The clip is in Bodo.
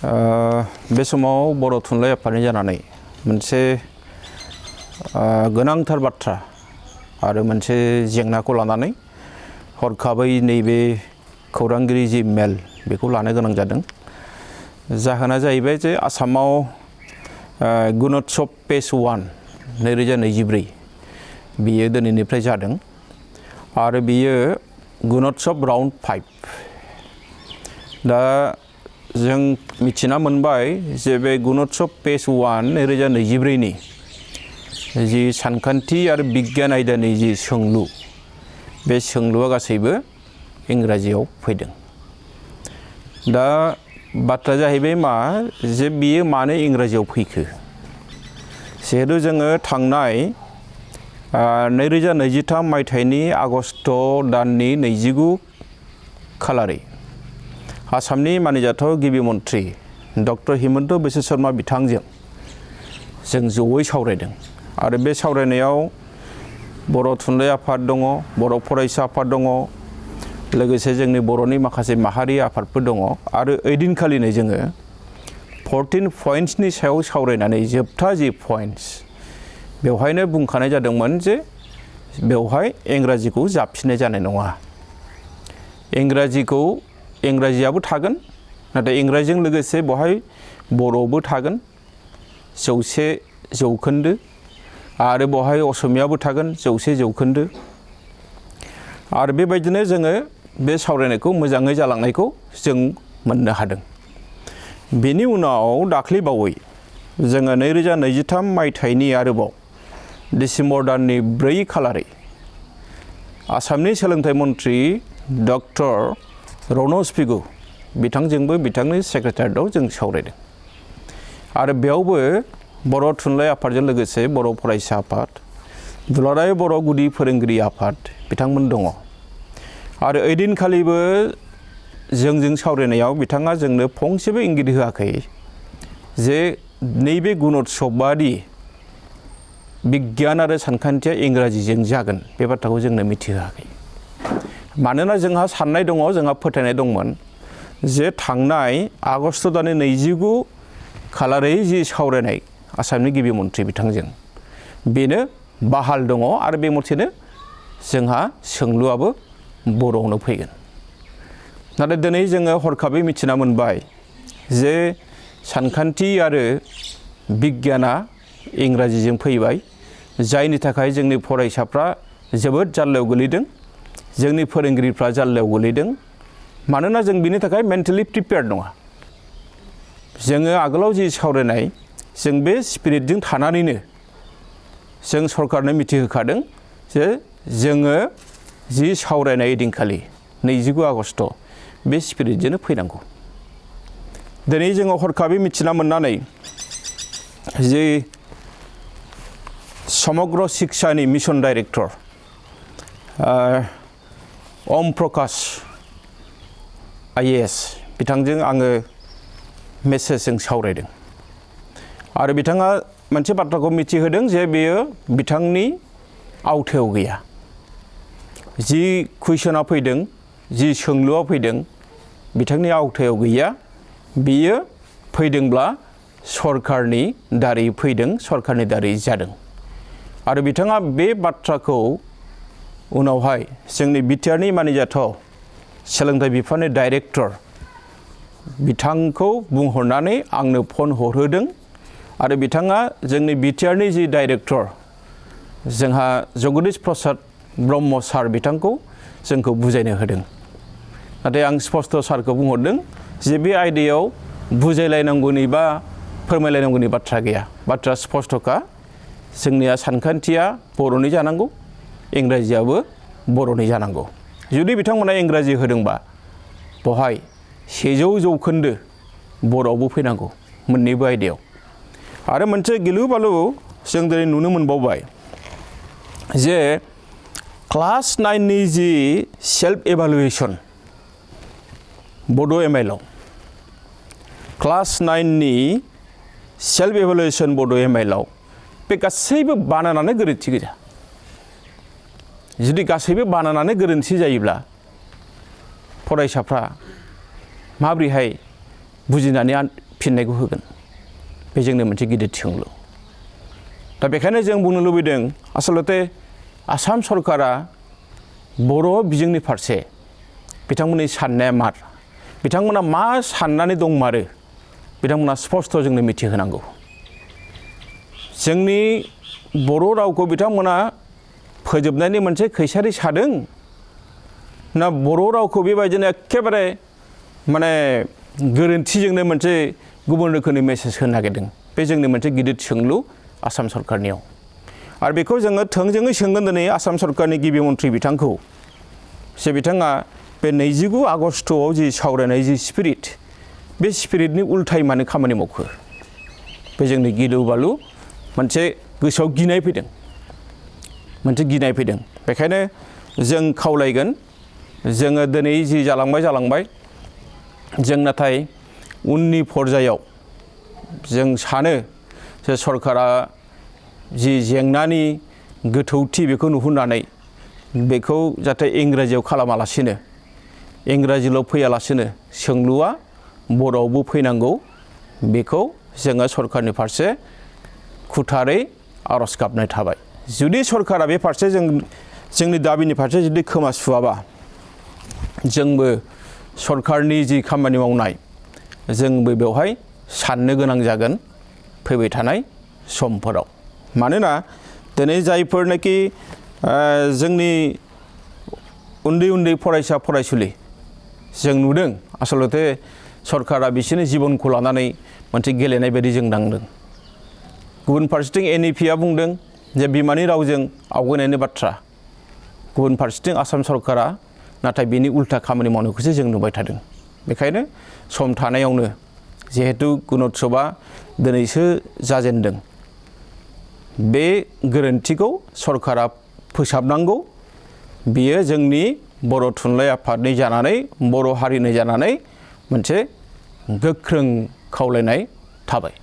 बे समाव बर' थुनलाइ आफादनि जानानै मोनसे गोनांथार बाथ्रा आरो मोनसे जेंनाखौ लानानै हरखाबै नैबे खौरांगिरि जि मेल बेखौ लानो गोनां जादों। जाहोना जाहैबाय जे आसामाव ण-उतसब पेज 1 2024 बियो दिनैनिफ्राय जादों आरो बियो ण-उतसब राउंड 5। दा जों मिथिना मोनबाय जे बे ण-उतसब पेज 1 2024 नि जि सानखान्थि आरो बिगियान आयदानि जि सोंलु बे सोंलुआ गासैबो इंराजियाव फैदों। दा बाथ्रा जाहैबाय मा जे बियो मानो इंराजियाव फैखो? जिहेतु जोङो थांनाय 2023 मायथाइनि आगस्ट दाननि 29 खालारै आसामनि मानिजाथाव गिबि मन्थ्रि डक्टर हिमन्त बिश्व शर्मा बिथांजों जों जयै सावरायदों आरो बे सावरायनायाव बर' थुनलाइ आफाद दङ, बर' फरायसा आफाद दङ, लोगोसे जोंनि बर'नि माखासे माहारि आफादफोर दङ आरो ओइदिनखालिनो जोङो 14 पइन्ट्सनि सायाव सावरायनानै जोबथा जि पइन्ट्स बेवहायनो बुंखानाय जादोंमोन जे बेवहाय इंराजिखौ जाबफिननाय जानाय नङा। इंराजियाबो थागोन, नाथाय इंराजिजों लोगोसे बेवहाय बर'बो थागोन 100% आरो बेवहाय असमियाबो थागोन 100%। आरो बेबायदिनो जोङो बे सावरायनायखौ मोजाङै जालांनायखौ जों मोननो हादों। बेनि उनाव दाख्लैबावै जोङो 2023 मायथाइनि आरोबाव डिसेम्बर दाननि 4 खालारै आसामनि सोलोंथाइ मन्थ्रि डक्टर ण-उतसबन बिथांजोंबो बिथांनि सेक्रेटारियेटआव जों सावरायदों आरो बेयावबो बर' थुनलाइ आफादजों लोगोसे बर' फरायसा आफाद, दुलाराय बर' गुदि फोरोंगिरि आफाद बिथांमोन दङ आरो ओइदिनखालिबो जोंजों सावरायनायाव बिथाङा जोंनो फंसेबो इंगित होआखै जे नैबे ण-उतसबादि बिगियान आरो सानखान्थिया इंराजिजों जागोन बे बाथ्राखौ जोंनो मिथिहोआखै। मानोना जोंहा साननाय दङ, जोंहा फोथायनाय दंमोन जे थांनाय आगस्ट दाननि 29 खालारै जि सावरायनाय आसामनि गिबि मन्थ्रि बिथांजों बेनो बाहाल दङ आरो बे मथेनो जोंहा सोंलुआबो बर'आवनो फैगोन। नाथाय दिनै जोङो हरखाबै मिथिना मोनबाय जे सानखान्थि आरो बिगियाना इंराजिजों फैबाय, जायनि थाखाय जोंनि फरायसाफ्रा जोबोद जाल्लायाव गोलैदों, जोंनि फोरोंगिरिफ्रा जाल्लायाव गोलैदों। मानोना जों बिनि थाखाय मेन्टेलि प्रिपेयार्ड नङा। जोङो आगोलाव जि सावरायनाय जों बे स्पिरिटजों थानानैनो जों सरकारनो मिथिहोखादों जे जोङो जि सावरायनाय दिनखालि 29 आगस्ट बे स्पिरिटजोंनो फैनांगौ। दिनै जोङो हरखाबै मिथिना मोननानै जे समग्र शिक्षानि mission director Om Prakash IAS बिथांजों आङो मेसेजजों सावरायदों आरो बिथाङा मोनसे बाथ्राखौ मिथिहोदों जे बेयो बिथांनि आवथायाव गैया। जि कुइसना फैदों, जि सोंलुआ फैदों बिथांनि आवथायाव गैया। बियो फैदोंब्ला सरकारनि दारै फैदों, सरकारनि दारै जादों आरो बिथाङा बे बाथ्राखौ उनावहाय जोंनि बिटिआरनि मानिजाथाव सोलोंथाइ बिफाननि डाइरेक्टर बिथांखौ बुंहरनानै आंनो फन हरहोदों आरो बिथाङा जोंनि बिटिआरनि जि डाइरेक्टर जोंहा जगदीश प्रसाद ब्रह्म सार बिथांखौ जोंखौ बुजायनो होदों। नाथाय आं स्पष्ट सारखौ बुंहरदों जे बे आयदायाव बुजायलायनांगौनि बा फोरमायलायनांगौनि बाथ्रा गैया। बाथ्रा स्पष्टखा, जोंनिया सानखान्थिया बर'नि जानांगौ, इंराजियाबो बर'नि जानांगौ। जुदि बिथांमोना इंराजि होदोंबा बेवहाय 100% बर'आवबो फैनांगौ मोननैबो आयदायाव। आरो मोनसे गिलु बालु जों दिनै नुनो मोनबावबाय जे क्लास 9 नि जि सेल्फ एभालुएसन बड' MIL क्लास 9 नि सेल्फ एभालुएसन बड' MIL बे गासैबो बानानानै गोरोन्थि गोजा। जुदि गासैबो बानानानै गोरोन्थि जायोब्ला फरायसाफ्रा माबोरैहाय बुजिनानै फिननायखौ होगोन बे जोंनि मोनसे गिदिर सोंलु दा बेखायनो जों बुंनो लुबैदों आसलते आसाम सरकारा बर' बिजोंनि फारसे बिथांमोननि साननाया मार बिथांमोना मा साननानै दंमारो बिथांमोना स्पष्ट जोंनो मिथिहोनांगौ जोंनि बर' रावखौ बिथांमोना फोजोबनायनि मोनसे खैसारि सादों ना बर' रावखौ बेबायदिनो एखेबारे माने गोरोन्थिजोंनो मोनसे गुबुन रोखोमनि मेसेज होनो नागिरदों बे जोंनि मोनसे गिदिर सोंलु आसाम सरकारनियाव आरो बेखौ जोङो थोंजोङै सोंगोन दिनै आसाम सरकारनि गिबि मन्थ्रि बिथांखौ जे बिथाङा बे 29 आगस्टआव जि सावरायनाय जि स्पिरिट बे स्पिरिटनि उल्थायै मानो खामानि मावखो बे जोंनि गिलु बालु मोनसे गोसोआव गिनाय फैदों मोनसे गिनाय फैदों बेखायनो जों खावलायगोन जोङो दिनै जि जालांबाय जों नाथाय उननि पर्यायाव जों सानो जे सरकारा जि जेंनानि गोथौथि बेखौ नुहुरनानै बेखौ जाहाथे इंराजियाव खालामालासिनो इंराजिल' फैयालासिनो सोंलुआ बर'आवबो फैनांगौ बेखौ जोङो सरकारनि फारसे खुथारै आर'ज गाबनाय थाबाय जुदि सरकारा बे फारसे जोंनि दाबिनि फारसे जुदि खोमा सुवाबा जोंबो सरकारनि जि खामानि मावनाय जोंबो बेवहाय साननो गोनां जागोन फैबाय थानाय समफोराव मानोना दिनै जायफोरनाखि जोंनि उन्दै फरायसा फरायसुलि जों नुदों आसलते सरकारा बिसोरनि जिबनखौ लानानै मोनसे गेलेनाय बायदि जों नांदों गुबुन फारसेथिं NEP-आ बुंदों जे बिमानि रावजों आवगायनायनि बाथ्रा गुबुन फारसेथिं आसाम सरकारा नाथाय बिनि उल्था खामानि मावनायखौसो जों नुबाय थादों बेखायनो सम थानायावनो जिहेतु ण-उतसबा दिनैसो जाजेनदों बे गोरोन्थिखौ सरकारा फोसाबनांगौ बियो जोंनि बर' थुनलाइ आफादनि जानानै बर' हारिनि जानानै मोनसे गोख्रों खावलायनाय थाबाय